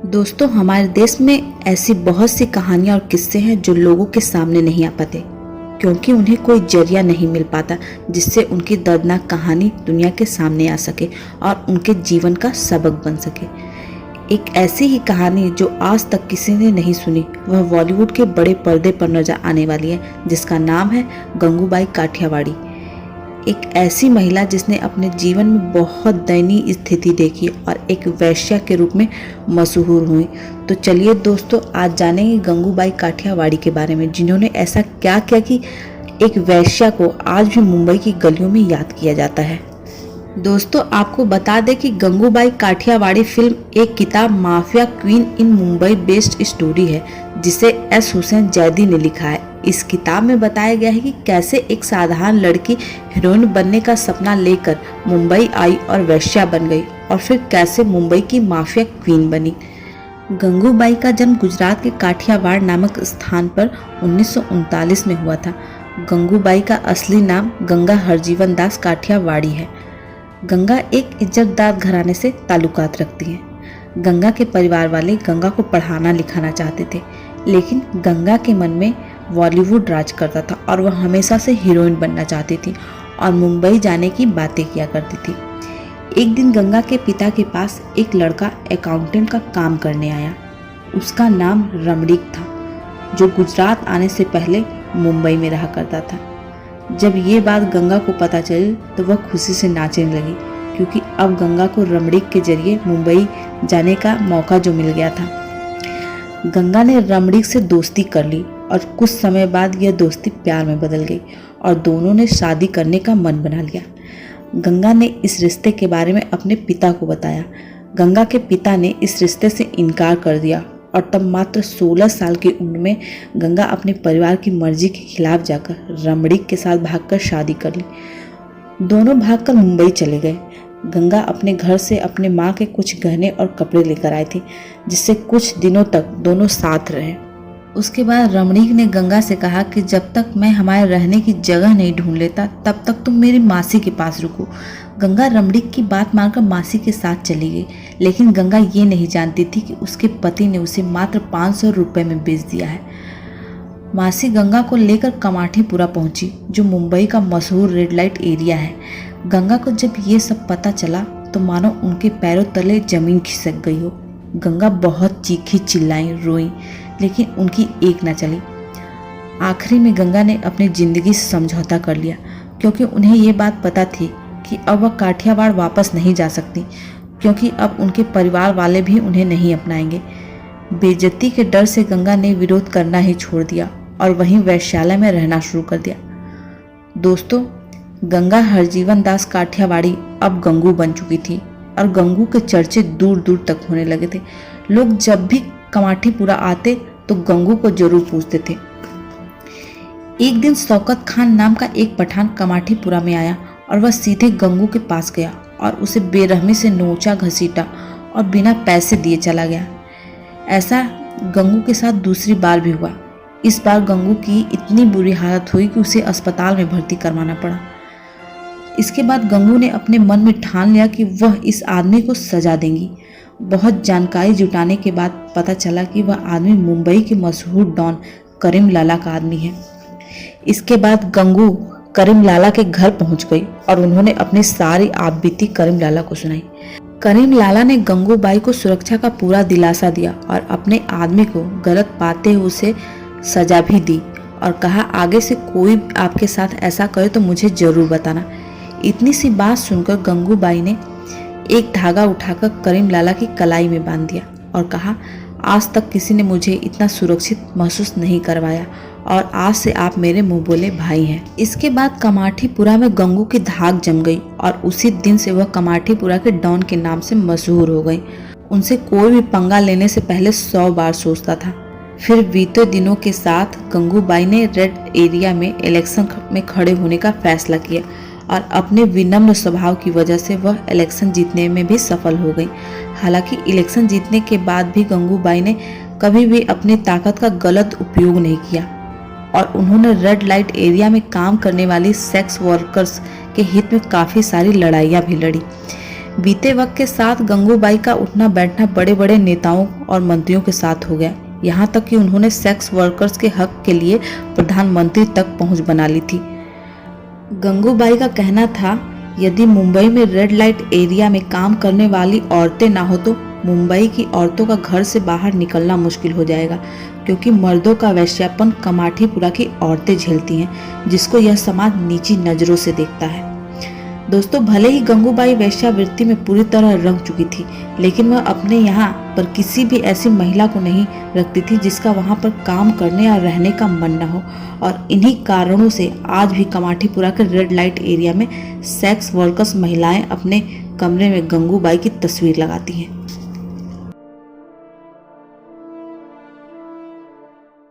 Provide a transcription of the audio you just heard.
दोस्तों, हमारे देश में ऐसी बहुत सी कहानियां और किस्से हैं जो लोगों के सामने नहीं आ पाते, क्योंकि उन्हें कोई जरिया नहीं मिल पाता जिससे उनकी दर्दनाक कहानी दुनिया के सामने आ सके और उनके जीवन का सबक बन सके। एक ऐसी ही कहानी जो आज तक किसी ने नहीं सुनी, वह बॉलीवुड के बड़े पर्दे पर नजर आने वाली है, जिसका नाम है गंगूबाई काठियावाड़ी। एक ऐसी महिला जिसने अपने जीवन में बहुत दयनीय स्थिति देखी और एक वैश्या के रूप में मशहूर हुई। तो चलिए दोस्तों, आज जानेंगे गंगूबाई काठियावाड़ी के बारे में, जिन्होंने ऐसा क्या किया कि एक वैश्या को आज भी मुंबई की गलियों में याद किया जाता है। दोस्तों, आपको बता दें कि गंगूबाई काठियावाड़ी फिल्म एक किताब माफिया क्वीन इन मुंबई बेस्ड स्टोरी है, जिसे एस हुसैन जैदी ने लिखा है। इस किताब में बताया गया है कि कैसे एक साधारण लड़की हीरोइन बनने का सपना लेकर मुंबई आई और वैश्या बन गई, और फिर कैसे मुंबई की माफिया क्वीन बनी। गंगूबाई का जन्म गुजरात के काठियावाड़ नामक स्थान पर 1939 में हुआ था। गंगूबाई का असली नाम गंगा हरजीवन दास काठियावाड़ी है। गंगा एक इज्जतदार घराने से ताल्लुकात रखती हैं। गंगा के परिवार वाले गंगा को पढ़ाना लिखाना चाहते थे, लेकिन गंगा के मन में बॉलीवुड राज करता था और वह हमेशा से हीरोइन बनना चाहती थी और मुंबई जाने की बातें किया करती थी। एक दिन गंगा के पिता के पास एक लड़का अकाउंटेंट का काम करने आया। उसका नाम रमणीक था, जो गुजरात आने से पहले मुंबई में रहा करता था। जब ये बात गंगा को पता चली तो वह खुशी से नाचने लगी, क्योंकि अब गंगा को रमणीक के जरिए मुंबई जाने का मौका जो मिल गया था। गंगा ने रमणीक से दोस्ती कर ली और कुछ समय बाद यह दोस्ती प्यार में बदल गई और दोनों ने शादी करने का मन बना लिया। गंगा ने इस रिश्ते के बारे में अपने पिता को बताया। गंगा के पिता ने इस रिश्ते से इनकार कर दिया और तब मात्र 16 साल की उम्र में गंगा अपने परिवार की मर्जी के खिलाफ जाकर रमणीक के साथ भागकर शादी कर ली। दोनों भागकर मुंबई चले गए। गंगा अपने घर से अपने माँ के कुछ गहने और कपड़े लेकर आई थी, जिससे कुछ दिनों तक दोनों साथ रहे। उसके बाद रमणीक ने गंगा से कहा कि जब तक मैं हमारे रहने की जगह नहीं ढूंढ लेता, तब तक तुम मेरी मासी के पास रुको। गंगा रमणीक की बात मानकर मासी के साथ चली गई, लेकिन गंगा ये नहीं जानती थी कि उसके पति ने उसे मात्र 500 रुपये में बेच दिया है। मासी गंगा को लेकर कमाठीपुरा पहुंची, जो मुंबई का मशहूर रेड लाइट एरिया है। गंगा को जब ये सब पता चला तो मानो उनके पैरों तले जमीन खिसक गई हो। गंगा बहुत चीखी चिल्लाई, रोई, लेकिन उनकी एक न चली। आखिरी में गंगा ने अपनी जिंदगी से समझौता कर लिया, क्योंकि उन्हें ये बात पता थी कि अब वह काठियावाड़ वापस नहीं जा सकती, क्योंकि अब उनके परिवार वाले भी उन्हें नहीं अपनाएंगे। बेइज्जती के डर से गंगा ने विरोध करना ही छोड़ दिया और वहीं वैश्यालय में रहना शुरू कर दिया। दोस्तों, गंगा हरजीवन दास काठियावाड़ी अब गंगू बन चुकी थी और गंगू के चर्चे दूर दूर तक होने लगे थे। लोग जब भी कमाठीपुरा आते तो गंगू को जरूर पूछते थे। एक दिन शौकत खान नाम का एक पठान कमाठीपुरा में आया और वह सीधे गंगू के पास गया और उसे बेरहमी से नोचा घसीटा और बिना पैसे दिए चला गया। ऐसा गंगू के साथ दूसरी बार भी हुआ। इस बार गंगू की इतनी बुरी हालत हुई कि उसे अस्पताल में भर्ती करवाना पड़ा। इसके बाद गंगू ने अपने मन में ठान लिया कि वह इस आदमी को सजा देंगी। बहुत जानकारी जुटाने के बाद पता चला कि वह आदमी मुंबई के मशहूर डॉन करीम लाला का आदमी है। इसके बाद गंगू करीम लाला के घर पहुंच गई और उन्होंने अपनी सारी आपबीती करीम लाला को सुनाई। करीम लाला ने गंगूबाई को सुरक्षा का पूरा दिलासा दिया और अपने आदमी को गलत पाते हुए उसे सजा भी दी और कहा, आगे से कोई आपके साथ ऐसा करे तो मुझे जरूर बताना। इतनी सी बात सुनकर गंगूबाई ने एक धागा उठाकर करीम लाला की कलाई में बांध दिया और कहा, आज तक किसी ने मुझे इतना सुरक्षित महसूस नहीं करवाया और आज से आप मेरे मुंह बोले भाई हैं। इसके बाद कमाठीपुरा में गंगू की धाक जम गई और उसी दिन से वह कमाठीपुरा के डॉन के नाम से मशहूर हो गई। उनसे कोई भी पंगा लेने से पहले 100 बार सोचता था। फिर बीते दिनों के साथ गंगूबाई ने रेड एरिया में इलेक्शन में खड़े होने का फैसला किया और अपने विनम्र स्वभाव की वजह से वह इलेक्शन जीतने में भी सफल हो गई। हालांकि इलेक्शन जीतने के बाद भी गंगूबाई ने कभी भी अपनी ताकत का गलत उपयोग नहीं किया और उन्होंने रेड लाइट एरिया में काम करने वाली सेक्स वर्कर्स के हित में काफ़ी सारी लड़ाइयाँ भी लड़ी। बीते वक्त के साथ गंगूबाई का उठना बैठना बड़े बड़े नेताओं और मंत्रियों के साथ हो गया। यहाँ तक कि उन्होंने सेक्स वर्कर्स के हक के लिए प्रधानमंत्री तक पहुंच बना ली थी। गंगूबाई का कहना था, यदि मुंबई में रेड लाइट एरिया में काम करने वाली औरतें ना हो तो मुंबई की औरतों का घर से बाहर निकलना मुश्किल हो जाएगा, क्योंकि मर्दों का वैश्यापन कमाठीपुरा की औरतें झेलती हैं, जिसको यह समाज नीची नजरों से देखता है। दोस्तों, भले ही गंगूबाई वेश्यावृत्ति में पूरी तरह रंग चुकी थी, लेकिन वह अपने यहाँ पर किसी भी ऐसी महिला को नहीं रखती थी जिसका वहाँ पर काम करने या रहने का मन न हो। और इन्हीं कारणों से आज भी कमाठीपुरा के रेड लाइट एरिया में सेक्स वर्कर्स महिलाएं अपने कमरे में गंगूबाई की तस्वीर लगाती हैं।